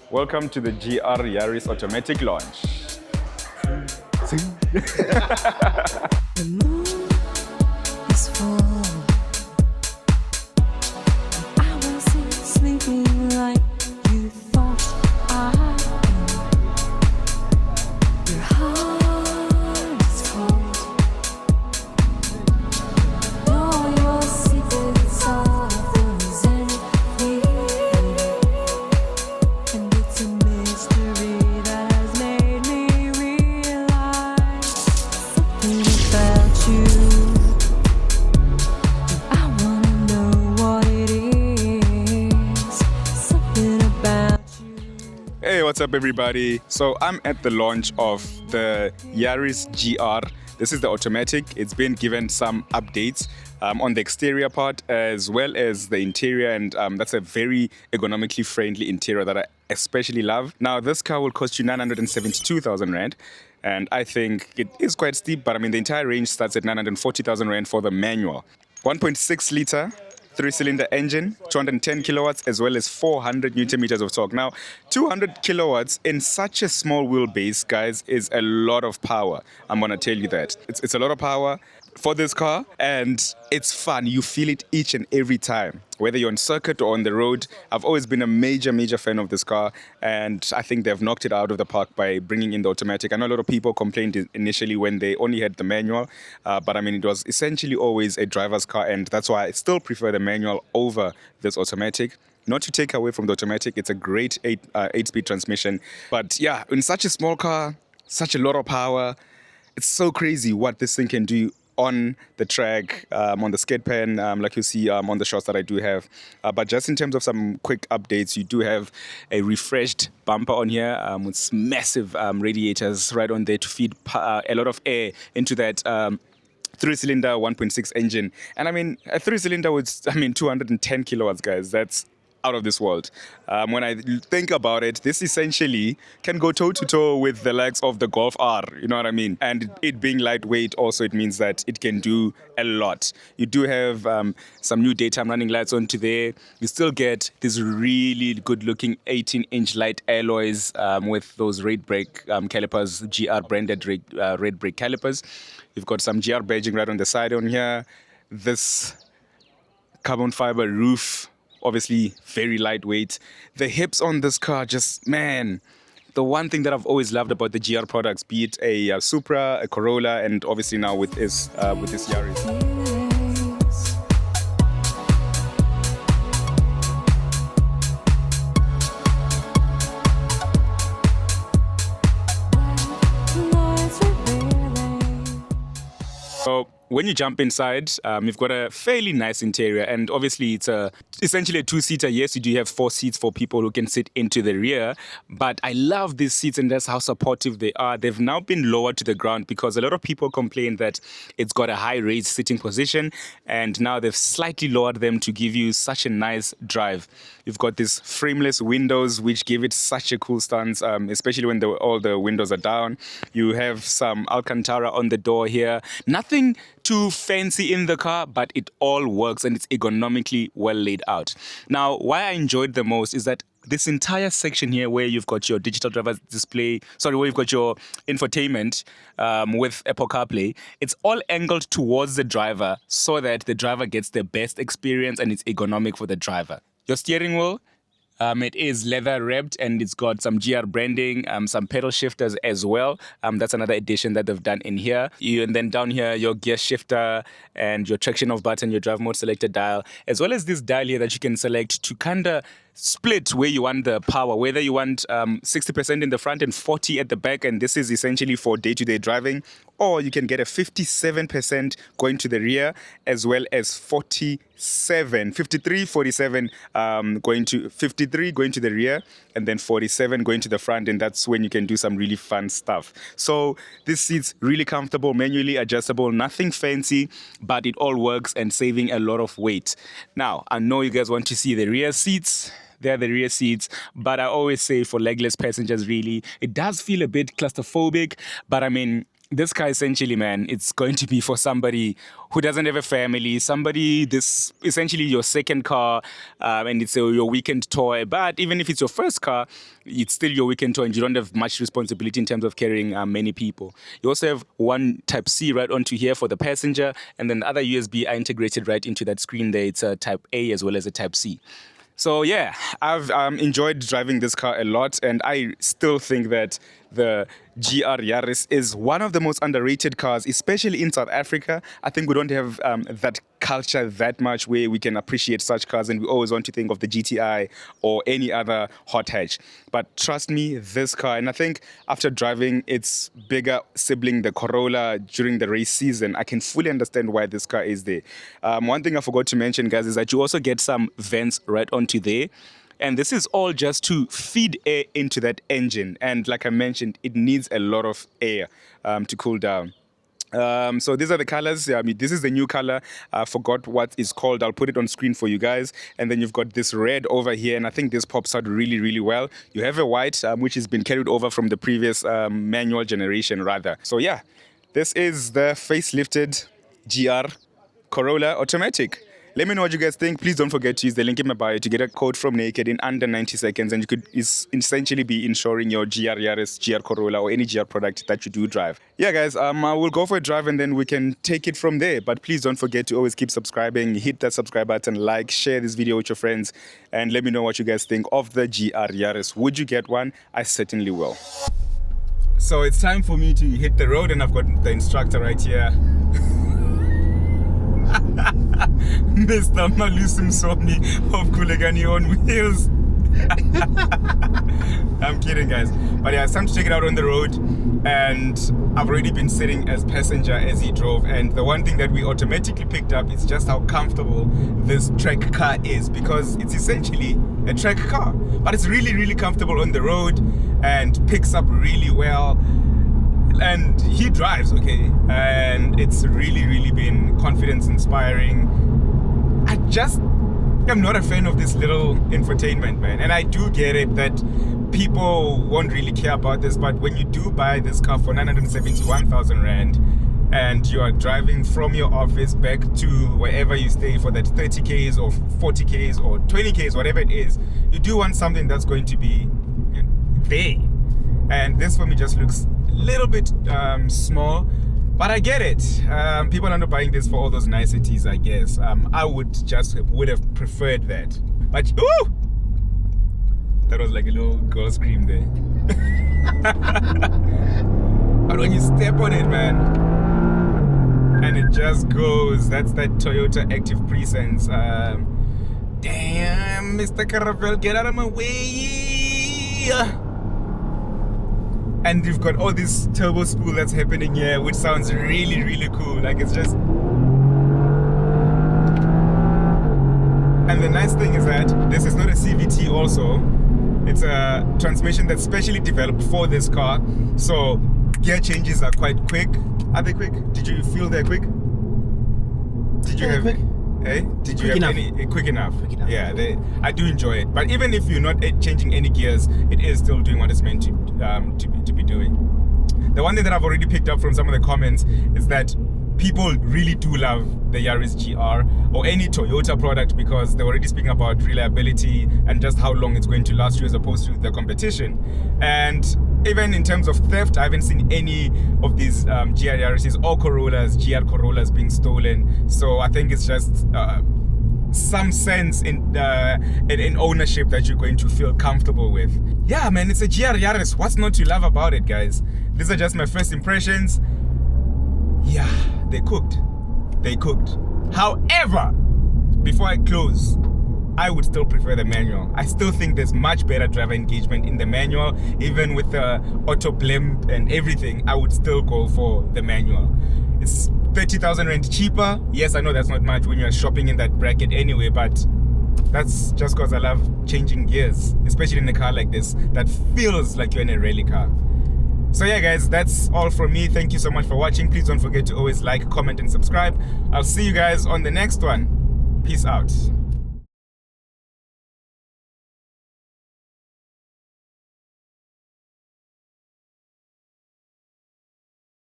Welcome to the GR Yaris automatic launch. The moon is full. I wasn't sleeping like you thought I'd be. Your heart is cold. Know your secrets are those enemy. And it's a mystery that has made me realize something about you. I wanna know what it is. Something about you. Hey, what's up, everybody? So I'm at the launch of the Yaris GR. This is the automatic. It's been given some updates on the exterior part as well as the interior, and that's a very ergonomically friendly interior that I especially love. Now, this car will cost you 972,000 Rand, and I think it is quite steep, but I mean, the entire range starts at 940,000 Rand for the manual. 1.6 liter. 3-cylinder engine, 210 kilowatts, as well as 400 newton meters of torque. Now, 200 kilowatts in such a small wheelbase, guys, is a lot of power. I'm gonna tell you that. It's a lot of power for this car, and it's fun. You feel it each and every time, whether you're on circuit or on the road. I've always been a major fan of this car, and I think they've knocked it out of the park by bringing in the automatic. I know a lot of people complained initially when they only had the manual, but I mean, it was essentially always a driver's car, and that's why I still prefer the manual over this automatic. Not to take away from the automatic, it's a great 8-speed transmission. But yeah, in such a small car, such a lot of power, it's so crazy what this thing can do on the track, on the skid pan, like you see on the shots that I do have. But just in terms of some quick updates, you do have a refreshed bumper on here with massive radiators right on there to feed a lot of air into that 3-cylinder 1.6 engine. And I mean, a 3-cylinder with 210 kilowatts, guys. That's out of this world. When I think about it, this essentially can go toe-to-toe with the likes of the Golf R, you know what I mean? And it being lightweight also, it means that it can do a lot. You do have some new daytime running lights onto there. You still get these really good-looking 18-inch light alloys with those red brake calipers, GR branded red brake calipers. You've got some GR badging right on the side on here. This carbon fiber roof, obviously very lightweight. The hips on this car, just, man, the one thing that I've always loved about the GR products, be it a Supra, a Corolla, and obviously now with this Yaris. So when you jump inside, you've got a fairly nice interior, and obviously it's essentially a 2-seater. Yes, you do have 4 seats for people who can sit into the rear, but I love these seats, and that's how supportive they are. They've now been lowered to the ground because a lot of people complain that it's got a high raised sitting position, and now they've slightly lowered them to give you such a nice drive. You've got these frameless windows which give it such a cool stance, especially when all the windows are down. You have some Alcantara on the door here. Nothing too fancy in the car, but it all works and it's ergonomically well laid out. Now, why I enjoyed the most is that this entire section here where you've got your digital driver display, where you've got your infotainment with Apple CarPlay, it's all angled towards the driver so that the driver gets the best experience and it's ergonomic for the driver. Your steering wheel, it is leather wrapped and it's got some GR branding, some pedal shifters as well. That's another addition that they've done in here. And then down here, your gear shifter and your traction off button, your drive mode selector dial, as well as this dial here that you can select to kind of split where you want the power, whether you want 60% in the front and 40 at the back, and this is essentially for day-to-day driving, or you can get a 57% going to the rear, as well as 53, 47 going to 53 going to the rear, and then 47 going to the front, and that's when you can do some really fun stuff. So this seat's really comfortable, manually adjustable, nothing fancy, but it all works and saving a lot of weight. Now, I know you guys want to see the rear seats. They're the rear seats, but I always say for legless passengers, really, it does feel a bit claustrophobic, but I mean, This car essentially, man, it's going to be for somebody who doesn't have a family, somebody, this essentially your second car, and it's your weekend toy. But even if it's your first car, it's still your weekend toy and you don't have much responsibility in terms of carrying many people. You also have one Type C right onto here for the passenger, and then the other USB are integrated right into that screen there. It's a Type A as well as a Type C. So yeah, I've enjoyed driving this car a lot, and I still think that the GR Yaris is one of the most underrated cars, especially in South Africa. I think we don't have that culture that much where we can appreciate such cars, and we always want to think of the GTI or any other hot hatch. But trust me, this car, and I think after driving its bigger sibling, the Corolla, during the race season, I can fully understand why this car is there. One thing I forgot to mention, guys, is that you also get some vents right onto there. And this is all just to feed air into that engine. And like I mentioned, it needs a lot of air to cool down. So these are the colors. I mean, this is the new color. I forgot what it's called. I'll put it on screen for you guys. And then you've got this red over here. And I think this pops out really, really well. You have a white, which has been carried over from the previous manual generation, rather. So yeah, this is the facelifted GR Corolla automatic. Let me know what you guys think. Please don't forget to use the link in my bio to get a quote from Naked in under 90 seconds, and you could essentially be insuring your GR Yaris, GR Corolla, or any GR product that you do drive. Yeah, guys, I will go for a drive and then we can take it from there. But please don't forget to always keep subscribing. Hit that subscribe button, like, share this video with your friends, and let me know what you guys think of the GR Yaris. Would you get one? I certainly will. So it's time for me to hit the road, and I've got the instructor right here. Mr. Malusim Sony of Kulegani on wheels. I'm kidding, guys. But yeah, it's time to take it out on the road. And I've already been sitting as passenger as he drove. And the one thing that we automatically picked up is just how comfortable this track car is, because it's essentially a track car. But it's really, really comfortable on the road and picks up really well. And he drives okay, and it's really, really been confidence inspiring. I just am not a fan of this little infotainment, man, and I do get it that people won't really care about this, but when you do buy this car for 971,000 rand and you are driving from your office back to wherever you stay for that 30 Ks or 40 Ks or 20 Ks, whatever it is, you do want something that's going to be there. And this for me just looks little bit small, but I get it. People are not buying this for all those niceties, I guess. I would have preferred that. But ooh, that was like a little girl scream there. But when you step on it, man, and it just goes, that's that Toyota Active Presence. Damn, Mr. Caravel, get out of my way. And you've got all this turbo spool that's happening here, which sounds really, really cool. Like, it's just... And the nice thing is that this is not a CVT also. It's a transmission that's specially developed for this car. So gear changes are quite quick. Are they quick? Did you feel they're quick? Did you have... quick. Eh? Did you Quick have enough. any quick enough? Quick enough. Yeah, I do enjoy it. But even if you're not changing any gears, it is still doing what it's meant to be doing. The one thing that I've already picked up from some of the comments is that people really do love the Yaris GR or any Toyota product, because they're already speaking about reliability and just how long it's going to last you as opposed to the competition. And even in terms of theft, I haven't seen any of these GR Yarises or Corollas, GR Corollas being stolen. So I think it's just some sense in ownership that you're going to feel comfortable with. Yeah, man, it's a GR Yaris. What's not to love about it, guys? These are just my first impressions. Yeah, they cooked. However, before I close, I would still prefer the manual. I still think there's much better driver engagement in the manual. Even with the auto blimp and everything, I would still go for the manual. It's 30,000 rand cheaper. Yes, I know that's not much when you're shopping in that bracket anyway, but that's just because I love changing gears, especially in a car like this that feels like you're in a rally car. So yeah, guys, that's all from me. Thank you so much for watching. Please don't forget to always like, comment, and subscribe. I'll see you guys on the next one. Peace out.